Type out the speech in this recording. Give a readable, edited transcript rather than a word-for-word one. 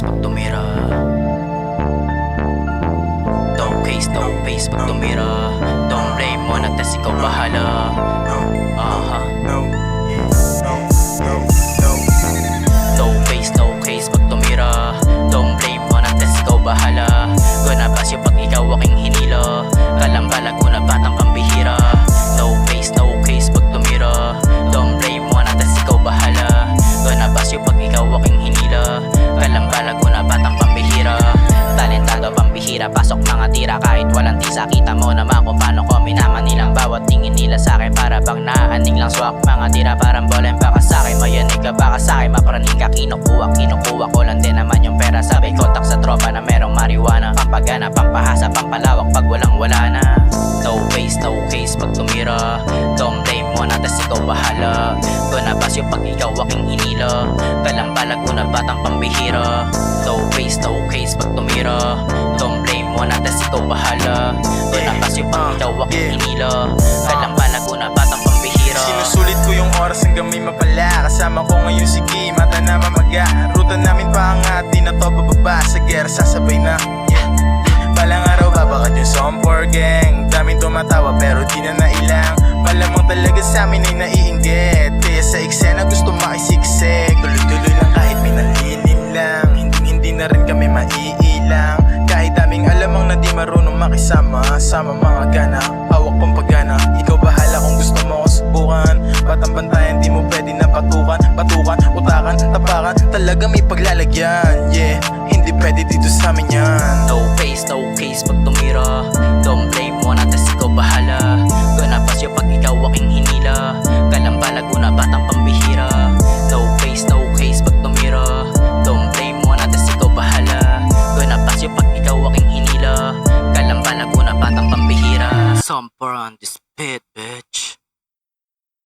case pag tumira. No face pag tumira. Don't blame mo na tas ikaw bahala. No case pag tumira. Don't blame mo na tas ikaw bahala. Gonna pass you pag ikaw aking hinila. Kalambalag ko na batang pambihira. No case pag tumira. Don't blame mo na tas ikaw bahala. Gonna pass you pag ikaw aking hinila. Kalambalag ko na batang pambihira. Talentado pambihira, pasok mga tira kahit walang tisa. Kita mo naman kung paano ko minaman nilang bawat tingin nila sa'kin. Para bang naaaning lang swak mga tira, parang bolen baka sa'kin. Mayanig ka baka sa'kin, mapraning ka kinukuha ko lang din naman yung pera. Sabay kontak sa tropa na merong marijuana. Pampagana, pampahasa, pampalawak pag walang wala na. No case pag tumira. Don't blame mo na tas ikaw bahala. Gonna pass you pag ikaw aking hinila. Kalambalag ko na batang pambihira. No case pag tumira. Don't blame mo na tas ikaw bahala. Gonna pass you pag ikaw aking hinila. Kalambalag ko na batang pambihira. Sinusulit ko yung oras hanggang may mapala. Kasama ko ngayon si Kim, mata na mamaga. Ruta namin paangat, di na to bababa. Sa gera sasabay na, balang araw babakat yung Sompor gang. Daming tumatawa pero di na nailang. Malamang talaga sa amin ay naiinggit. Kaya sa eksena gusto makisiksik. Tuloy-tuloy lang kahit may nalilim lang. Hindi na rin kami maiilang. Kahit daming alamang na di marunong makisama. Sama mga gana, hawak pang pagana. Ikaw bahala kung gusto mo ko subukan. Batang bantayan di mo pwede na patukan. Utakan, tapakan, talaga may paglalagyan. Yeah, hindi pwede dito sa amin yan. No case pag tumira. Don't blame mo na tas ikaw bahala. Gonna pass you pag ikaw aking hinila. Kalambalag ko na batang pambihira. No case pag tumira. Don't blame mo na tas ikaw bahala. Gonna pass you pag ikaw aking hinila. Kalambalag ko na batang pambihira. Sompor on this beat, bitch.